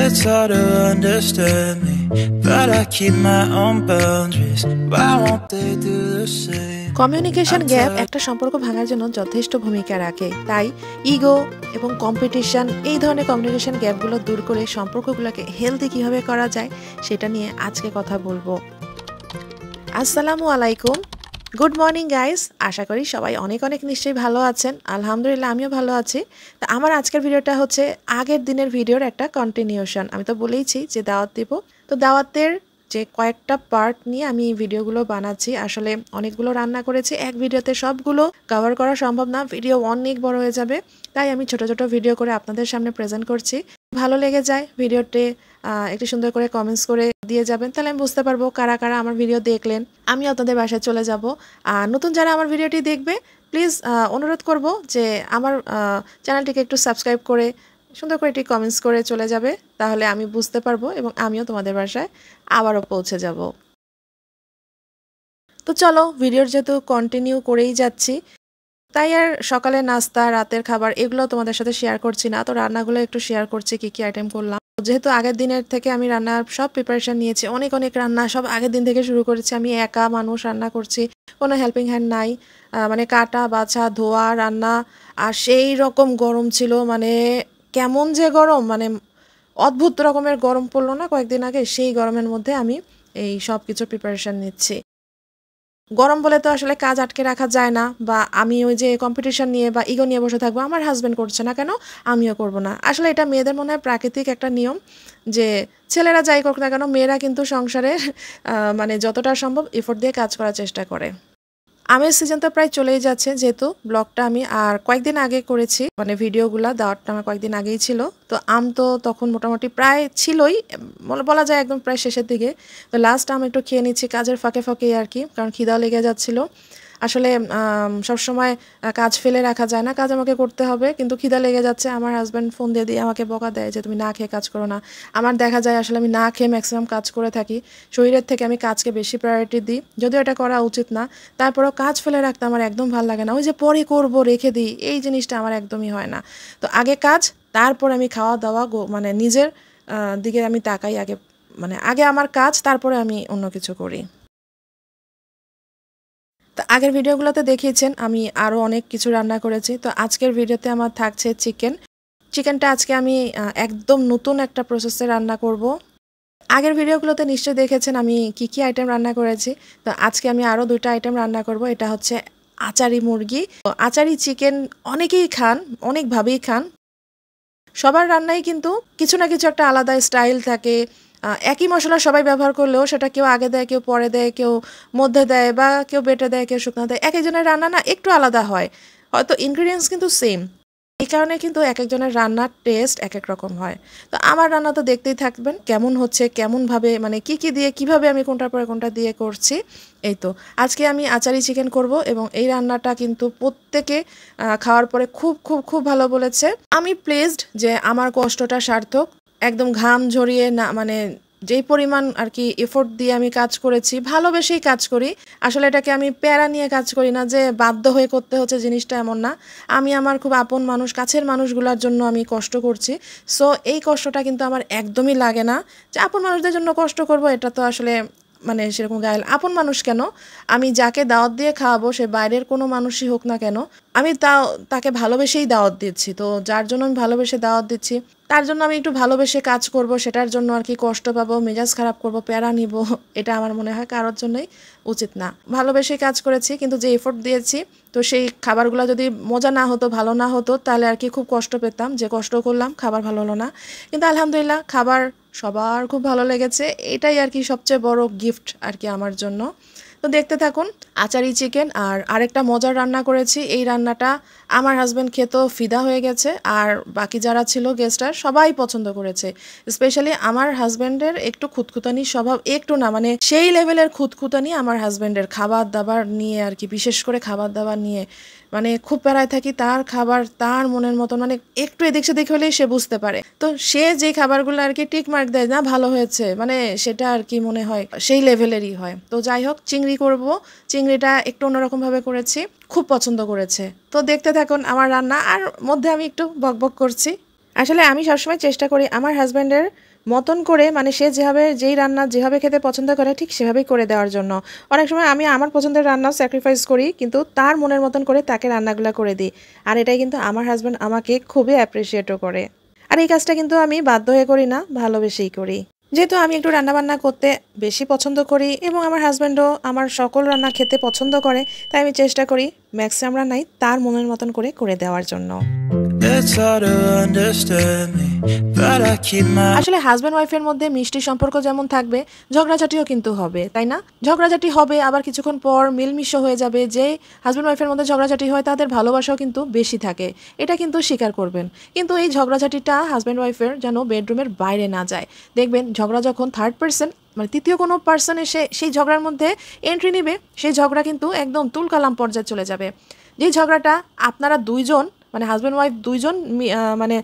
It's hard to understand me, but I keep my own boundaries. Why won't they do the same? Communication gap একটা সম্পর্ক ভাঙার জন্য যথেষ্ট ভূমিকা রাখে। তাই ইগো এবং কম্পিটিশন এই ধরনের কমিউনিকেশন গ্যাপগুলো দূর করে সম্পর্কগুলোকে হেলদি কিভাবে করা যায় সেটা নিয়ে আজকে কথা বলবো। আসসালামু আলাইকুম, গুড মর্নিং গাইস। আশা করি সবাই অনেক অনেক নিশ্চয়ই ভালো আছেন। আলহামদুলিল্লাহ আমিও ভালো আছি। তো আমার আজকের ভিডিওটা হচ্ছে আগের দিনের ভিডিওর একটা কন্টিনিউশন। আমি তো বলেইছি যে দাওয়াত দিব, তো দাওয়াতের যে কয়েকটা পার্ট নিয়ে আমি ভিডিওগুলো বানাচ্ছি। আসলে অনেকগুলো রান্না করেছি, এক ভিডিওতে সবগুলো কভার করা সম্ভব না, ভিডিও অনেক বড় হয়ে যাবে। তাই আমি ছোট ছোট ভিডিও করে আপনাদের সামনে প্রেজেন্ট করছি। ভালো লেগে যায় ভিডিওতে একটু সুন্দর করে কমেন্টস করে দিয়ে যাবেন, তাহলে আমি বুঝতে পারবো কারা কারা আমার ভিডিও দেখলেন। আমি আপনাদের বাসায় চলে যাব। আর নতুন যারা আমার ভিডিওটি দেখবে প্লিজ অনুরোধ করব যে আমার চ্যানেলটিকে একটু সাবস্ক্রাইব করে সুন্দর করে একটি কমেন্টস করে চলে যাবে, তাহলে আমি বুঝতে পারবো এবং আমিও তোমাদের বাসায় আবারও পৌঁছে যাব। তো চলো, ভিডিওর যেহেতু কন্টিনিউ করেই যাচ্ছি, তাই আর সকালে নাস্তা রাতের খাবার এগুলো তোমাদের সাথে শেয়ার করছি না। তো রান্নাগুলো একটু শেয়ার করছি, কি কি আইটেম করলাম। যেহেতু আগের দিনের থেকে আমি রান্নার সব প্রিপারেশন নিয়েছি, অনেক অনেক রান্না সব আগের দিন থেকে শুরু করেছি। আমি একা মানুষ রান্না করছি, কোনো হেল্পিং হ্যান্ড নাই। মানে কাটা বাছা ধোয়া রান্না, আর সেই রকম গরম ছিল, মানে কেমন যে গরম, মানে অদ্ভুত রকমের গরম পড়লো না কয়েকদিন আগে, সেই গরমের মধ্যে আমি এই সব কিছু প্রিপারেশন নিচ্ছি। গরম বলে তো আসলে কাজ আটকে রাখা যায় না, বা আমি ওই যে কম্পিটিশন নিয়ে বা ইগো নিয়ে বসে থাকবো আমার হাজব্যান্ড করছে না কেন আমিও করব না। আসলে এটা মেয়েদের মনে হয় প্রাকৃতিক একটা নিয়ম, যে ছেলেরা যাই করুক না কেন মেয়েরা কিন্তু সংসারে মানে যতটা সম্ভব এফোর্ট দিয়ে কাজ করার চেষ্টা করে। আমের সিজন তো প্রায় চলেই যাচ্ছে, যেহেতু ব্লগটা আমি আর কয়েকদিন আগে করেছি, মানে ভিডিওগুলা দাওয়াতটা আমার কয়েকদিন আগেই ছিল। তো আম তো তখন মোটামুটি প্রায় ছিলই, বলা যায় একদম প্রায় শেষের দিকে। তো লাস্ট আম একটু খেয়ে নিচ্ছি কাজের ফাঁকে ফাঁকেই আর কি, কারণ খিদাও লেগে যাচ্ছিল। আসলে সবসময় কাজ ফেলে রাখা যায় না, কাজ আমাকে করতে হবে, কিন্তু খিদা লেগে যাচ্ছে। আমার হাজব্যান্ড ফোন দিয়ে দিয়ে আমাকে বকা দেয় যে তুমি না খেয়ে কাজ করো না। আমার দেখা যায় আসলে আমি না খেয়ে ম্যাক্সিমাম কাজ করে থাকি, শরীরের থেকে আমি কাজকে বেশি প্রায়োরিটি দিই, যদিও এটা করা উচিত না। তারপরেও কাজ ফেলে রাখতে আমার একদম ভালো লাগে না, ওই যে পরে করব রেখে দিই, এই জিনিসটা আমার একদমই হয় না। তো আগে কাজ, তারপর আমি খাওয়া দাওয়া মানে নিজের দিকে আমি তাকাই আগে, মানে আগে আমার কাজ, তারপরে আমি অন্য কিছু করি। তো আগের ভিডিওগুলোতে দেখিয়েছেন আমি আরও অনেক কিছু রান্না করেছি। তো আজকের ভিডিওতে আমার থাকছে চিকেনটা আজকে আমি একদম নতুন একটা প্রসেসে রান্না করব। আগের ভিডিওগুলোতে নিশ্চয়ই দেখেছেন আমি কি কি আইটেম রান্না করেছি। তো আজকে আমি আরও 2টা আইটেম রান্না করব। এটা হচ্ছে আচারি মুরগি। আচারি চিকেন অনেকেই খান, অনেকভাবেই খান। সবার রান্নাই কিন্তু কিছু না কিছু একটা আলাদা স্টাইল থাকে। একই মশলা সবাই ব্যবহার করলেও সেটা কেউ আগে দেয়, কেউ পরে দেয়, কেউ মধ্যে দেয়, বা কেউ বেটে দেয়, কেউ শুকনো দেয়। এক একজনের রান্না না একটু আলাদা হয়, হয়তো ইনগ্রিডিয়েন্টস কিন্তু সেম। এই কারণে কিন্তু এক একজনের রান্নার টেস্ট এক এক রকম হয়। তো আমার রান্না তো দেখতেই থাকবেন কেমন হচ্ছে, কেমনভাবে, মানে কি কি দিয়ে কিভাবে আমি কোনটার পরে কোনটা দিয়ে করছি। এই তো আজকে আমি আচারি চিকেন করব, এবং এই রান্নাটা কিন্তু প্রত্যেকে খাওয়ার পরে খুব খুব খুব ভালো বলেছে। আমি প্লেসড যে আমার কষ্টটা সার্থক, একদম ঘাম ঝরিয়ে না, মানে যেই পরিমাণ আর কি এফোর্ট দিয়ে আমি কাজ করেছি, ভালোবেসেই কাজ করি। আসলে এটাকে আমি প্যারা নিয়ে কাজ করি না, যে বাধ্য হয়ে করতে হচ্ছে, জিনিসটা এমন না। আমি আমার খুব আপন মানুষ, কাছের মানুষগুলোর জন্য আমি কষ্ট করছি। সো এই কষ্টটা কিন্তু আমার একদমই লাগে না যে আপন মানুষদের জন্য কষ্ট করব, এটা তো আসলে মানে সেরকম গায়ে আপন মানুষ কেন, আমি যাকে দাওয়াত দিয়ে খাওয়াবো সে বাইরের কোনো মানুষই হোক না কেন, আমি তাকে ভালোবেসেই দাওয়াত দিচ্ছি। তো যার জন্য আমি ভালোবেসে দাওয়াত দিচ্ছি, তার জন্য আমি একটু ভালোবেসে কাজ করব, সেটার জন্য আর কি কষ্ট পাবো, মেজাজ খারাপ করব, প্যারা নিব, এটা আমার মনে হয় কারোর জন্যই উচিত না। ভালোবেসে কাজ করেছি, কিন্তু যে এফোর্ট দিয়েছি, তো সেই খাবারগুলো যদি মজা না হতো, ভালো না হতো, তাহলে আর কি খুব কষ্ট পেতাম, যে কষ্ট করলাম খাবার ভালো হলো না। কিন্তু আলহামদুলিল্লাহ খাবার সবার খুব ভালো লেগেছে, এটাই আর কি সবচেয়ে বড় গিফট আর কি আমার জন্য। তো দেখতে থাকুন আচারি চিকেন। আর আরেকটা মজার রান্না করেছি, এই রান্নাটা আমার হাজব্যান্ড খেতেও ফিদা হয়ে গেছে, আর বাকি যারা ছিল গেস্টরা সবাই পছন্দ করেছে। স্পেশালি আমার হাজব্যান্ডের একটু খুঁতখুতানি স্বভাব, একটু না মানে সেই লেভেলের খুঁতখুতানি আমার হাজব্যান্ডের খাবার দাবার নিয়ে আর কি, বিশেষ করে খাবার দাবার নিয়ে, মানে খুব প্যারায় থাকি। তার খাবার তার মনের মতন, মানে একটু এদিক সেদিক হলেই সে বুঝতে পারে। তো সে যে খাবারগুলো আর কি টিক মার্ক দেয় না ভালো হয়েছে, মানে সেটা আর কি মনে হয় সেই লেভেলেরই হয়। তো যাই হোক, চিংড়ি করব, চিংড়িটা একটু অন্যরকম ভাবে করেছি, খুব পছন্দ করেছে। তো দেখতে থাকুন আমার রান্না, আর মধ্যে আমি একটু বকবক করছি। আসলে আমি সবসময় চেষ্টা করি আমার হাজব্যান্ডের মতন করে, মানে সে যেভাবে যেই রান্না যেভাবে খেতে পছন্দ করে ঠিক সেভাবেই করে দেওয়ার জন্য। অনেক সময় আমি আমার পছন্দের রান্না স্যাক্রিফাইস করি, কিন্তু তার মনের মতন করে তাকে রান্নাগুলো করে দিই। আর এটাই কিন্তু আমার হাজব্যান্ড আমাকে খুবই অ্যাপ্রিসিয়েটও করে। আর এই কাজটা কিন্তু আমি বাধ্য হয়ে করি না, ভালোবেসেই করি। যেহেতু আমি একটু রান্নাবান্না করতে বেশি পছন্দ করি এবং আমার হাজব্যান্ডও আমার সকল রান্না খেতে পছন্দ করে, তাই আমি চেষ্টা করি ম্যাক্সিমাম রান্নাই তার মনের মতন করে করে দেওয়ার জন্য। আসলে হাজব্যান্ড ওয়াইফের মধ্যে মিষ্টি সম্পর্ক যেমন থাকবে, ঝগড়াঝাটিও কিন্তু হবে, তাই না? ঝগড়াঝাটি হবে, আবার কিছুক্ষণ পর মিলমিশও হয়ে যাবে। যে হাজব্যান্ড ওয়াইফের মধ্যে ঝগড়াঝাটি হয় তাদের ভালোবাসাও কিন্তু বেশি থাকে, এটা কিন্তু স্বীকার করবেন। কিন্তু এই ঝগড়াঝাটিটা হাজব্যান্ড ওয়াইফের যেন বেডরুমের বাইরে না যায়। দেখবেন ঝগড়া যখন থার্ড পার্সন, মানে তৃতীয় কোনো পার্সন এসে সেই ঝগড়ার মধ্যে এন্ট্রি নেবে, সেই ঝগড়া কিন্তু একদম তুলকালাম পর্যায়ে চলে যাবে। যে ঝগড়াটা আপনারা দুইজন, মানে হাজব্যান্ড ওয়াইফ দুইজন মানে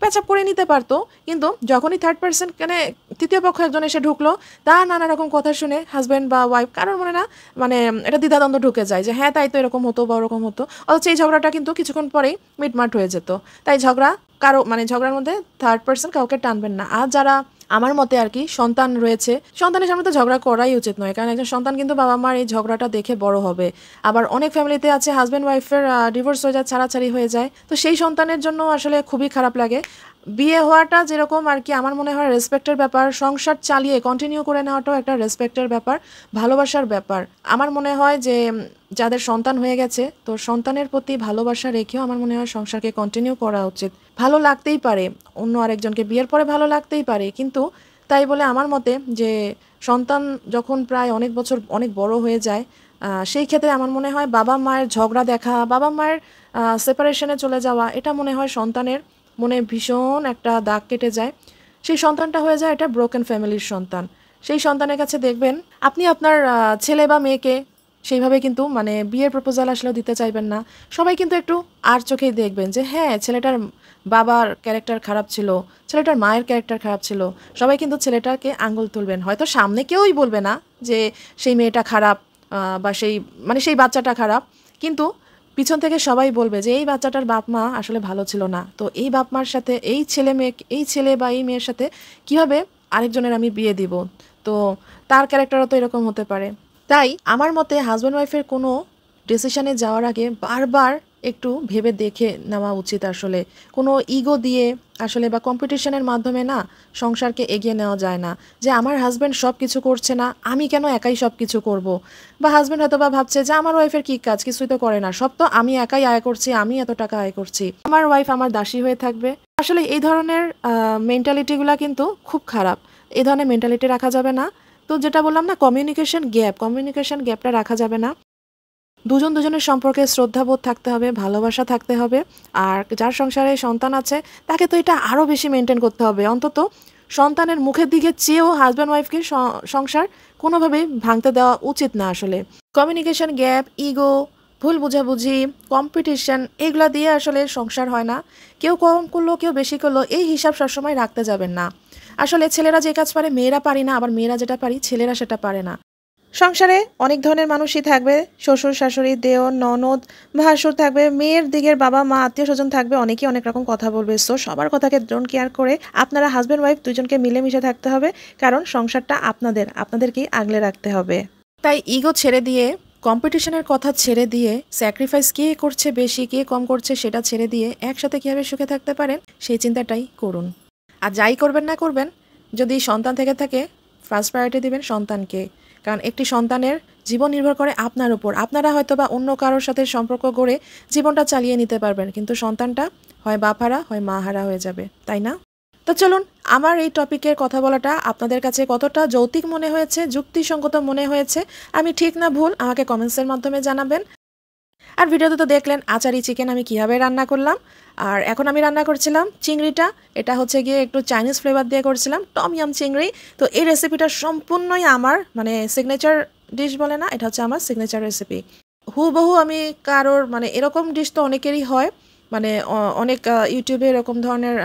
প্যাচাপ করে নিতে পারতো, কিন্তু যখনই থার্ড পার্সন, মানে তৃতীয় পক্ষ একজন এসে ঢুকলো, তার নানা রকম কথা শুনে হাজব্যান্ড বা ওয়াইফ কারোর মনে না মানে এটা দ্বিধাদ্বন্দ্ব ঢুকে যায় যে হ্যাঁ তাই তো এরকম হতো বা ওরকম হতো, অথচ এই ঝগড়াটা কিন্তু কিছুক্ষণ পরেই মিটমাট হয়ে যেত। তাই ঝগড়ার মধ্যে থার্ড পার্সন কাউকে টানবেন না। আর যারা আমার মতে আর কি সন্তান রয়েছে, সন্তানের সামনে তো ঝগড়া করাই উচিত নয়, কারণ একজন সন্তান কিন্তু বাবা মার এই ঝগড়াটা দেখে বড় হবে। আবার অনেক ফ্যামিলিতে আছে হাজব্যান্ড ওয়াইফের ডিভোর্স হয়ে যায়, ছাড়াছাড়ি হয়ে যায়, তো সেই সন্তানের জন্য আসলে খুবই খারাপ লাগে। বিয়ে হওয়াটা যেরকম আর কি আমার মনে হয় রেসপেক্টের ব্যাপার, সংসার চালিয়ে কন্টিনিউ করে নেওয়াটাও একটা রেসপেক্টের ব্যাপার, ভালোবাসার ব্যাপার। আমার মনে হয় যে যাদের সন্তান হয়ে গেছে, তো সন্তানের প্রতি ভালোবাসা রেখেও আমার মনে হয় সংসারকে কন্টিনিউ করা উচিত। ভালো লাগতেই পারে, অন্য আরেকজনকে বিয়ের পরে ভালো লাগতেই পারে, কিন্তু তাই বলে আমার মতে যে সন্তান যখন প্রায় অনেক বছর অনেক বড় হয়ে যায়, সেই ক্ষেত্রে আমার মনে হয় বাবা মায়ের ঝগড়া দেখা, বাবা মায়ের সেপারেশনে চলে যাওয়া, এটা মনে হয় সন্তানের মনে ভীষণ একটা দাগ কেটে যায়। সেই সন্তানটা হয়ে যায় এটা ব্রোকেন ফ্যামিলির সন্তান। সেই সন্তানের কাছে দেখবেন আপনি আপনার ছেলে বা মেয়েকে সেইভাবে কিন্তু মানে বিয়ের প্রপোজাল আসলেও দিতে চাইবেন না। সবাই কিন্তু একটু আর চোখেই দেখবেন যে হ্যাঁ ছেলেটার বাবার ক্যারেক্টার খারাপ ছিল, ছেলেটার মায়ের ক্যারেক্টার খারাপ ছিল। সবাই কিন্তু ছেলেটাকে আঙ্গুল তুলবেন, হয়তো সামনে কেউই বলবে না যে সেই মেয়েটা খারাপ বা সেই বাচ্চাটা খারাপ, কিন্তু পিছন থেকে সবাই বলবে যে এই বাচ্চাটার বাপ মা আসলে ভালো ছিল না, তো এই বাপ মার সাথে এই ছেলে বা এই মেয়ের সাথে কিভাবে আরেকজনের আমি বিয়ে দিব, তো তার ক্যারেক্টারও তো এরকম হতে পারে। তাই আমার মতে হাজব্যান্ড ওয়াইফের কোনো ডিসিশনে যাওয়ার আগে বারবার একটু ভেবে দেখে নেওয়া উচিত। আসলে কোনো ইগো দিয়ে আসলে বা কম্পিটিশনের মাধ্যমে না সংসারকে এগিয়ে নেওয়া যায় না। যে আমার হাজব্যান্ড সব কিছু করছে না, আমি কেন একাই সব কিছু করব, বা হাজব্যান্ড হয়তো বা ভাবছে যে আমার ওয়াইফের কী কাজ, কিছুই তো করে না, সব তো আমি একাই আয় করছি, আমি এত টাকা আয় করছি, আমার ওয়াইফ আমার দাসী হয়ে থাকবে। আসলে এই ধরনের মেন্টালিটিগুলো কিন্তু খুব খারাপ। এই ধরনের মেন্টালিটি রাখা যাবে না। তো যেটা বললাম না, কমিউনিকেশন গ্যাপটা রাখা যাবে না। দুজনের সম্পর্কে শ্রদ্ধাবোধ থাকতে হবে, ভালোবাসা থাকতে হবে। আর যার সংসারে সন্তান আছে তাকে তো এটা আরও বেশি মেনটেন করতে হবে। অন্তত সন্তানের মুখের দিকে চেয়েও হাজব্যান্ড ওয়াইফকে সংসার কোনোভাবেই ভাঙতে দেওয়া উচিত না। আসলে কমিউনিকেশন গ্যাপ, ইগো, ভুল বুঝাবুঝি, কম্পিটিশন, এগুলা দিয়ে আসলে সংসার হয় না। কেউ কম করলো কেউ বেশি করলো এই হিসাব সবসময় রাখতে যাবেন না। আসলে ছেলেরা যে কাজ পারে মেয়েরা পারি না, আবার মেয়েরা যেটা পারি ছেলেরা সেটা পারে না। সংসারে অনেক ধরনের মানুষই থাকবে, শ্বশুর শাশুড়ি, দেওর, ননদ, ভাসুর থাকবে, মেয়ের দিকের বাবা মা, আত্মীয় স্বজন থাকবে, অনেকেই অনেক রকম কথা বলবে। সো সবার কথাকে ডোন্ট কেয়ার করে আপনারা হাজব্যান্ড ওয়াইফ দুজনকে মিলেমিশে থাকতে হবে, কারণ সংসারটা আপনাদেরকেই আগলে রাখতে হবে। তাই ইগো ছেড়ে দিয়ে, কম্পিটিশনের কথা ছেড়ে দিয়ে, স্যাক্রিফাইস কে করছে বেশি কে কম করছে সেটা ছেড়ে দিয়ে একসাথে কীভাবে সুখে থাকতে পারেন সেই চিন্তাটাই করুন। আর যাই করবেন না করবেন, যদি সন্তান থেকে থাকে ফার্স্ট প্রায়োরিটি দিবেন সন্তানকে, কারণ একটি সন্তানের জীবন নির্ভর করে আপনার উপর। আপনারা হয়তো বা অন্য কারোর সাথে সম্পর্ক গড়ে জীবনটা চালিয়ে নিতে পারবেন, কিন্তু সন্তানটা হয় বাপহারা হয় মাহারা হয়ে যাবে, তাই না? তো চলুন, আমার এই টপিকের কথা বলাটা আপনাদের কাছে কতটা যৌক্তিক মনে হয়েছে, যুক্তিসঙ্গত মনে হয়েছে, আমি ঠিক না ভুল আমাকে কমেন্টসের মাধ্যমে জানাবেন। আর ভিডিওতে তো দেখলেন আচারি চিকেন আমি কীভাবে রান্না করলাম। আর এখন আমি রান্না করছিলাম চিংড়িটা, এটা হচ্ছে গিয়ে একটু চাইনিজ ফ্লেভার দিয়ে করছিলাম, টম ইয়াম চিংড়ি। তো এই রেসিপিটা সম্পূর্ণই আমার মানে সিগনেচার ডিশ বলে না, এটা হচ্ছে আমার সিগনেচার রেসিপি। হুবহু আমি কারোর মানে এরকম ডিশ তো অনেকেরই হয়, মানে অনেক ইউটিউবে এরকম ধরনের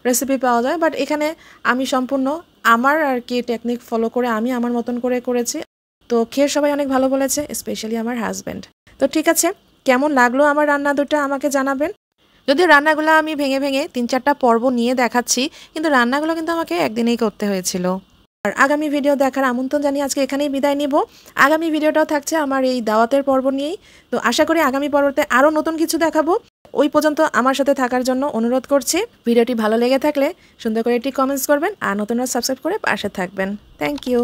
রেসিপি পাওয়া যায়, বাট এখানে আমি সম্পূর্ণ আমার আর কি টেকনিক ফলো করে আমি আমার মতন করে করেছি। তো খেয়ে সবাই অনেক ভালো বলেছে, স্পেশালি আমার হাজব্যান্ড। তো ঠিক আছে, কেমন লাগলো আমার রান্না দুটো আমাকে জানাবেন। যদিও রান্নাগুলো আমি ভেঙে ভেঙে 3-4টা পর্ব নিয়ে দেখাচ্ছি, কিন্তু রান্নাগুলো কিন্তু আমাকে একদিনেই করতে হয়েছিল। আর আগামী ভিডিও দেখার আমন্ত্রণ জানিয়ে আজকে এখানেই বিদায় নিব। আগামী ভিডিওটাও থাকছে আমার এই দাওয়াতের পর্ব নিয়েই। তো আশা করি আগামী পর্বতে আরও নতুন কিছু দেখাবো। ওই পর্যন্ত আমার সাথে থাকার জন্য অনুরোধ করছি। ভিডিওটি ভালো লেগে থাকলে সুন্দর করে একটি কমেন্টস করবেন আর নতুনরা সাবস্ক্রাইব করে পাশে থাকবেন। Thank you.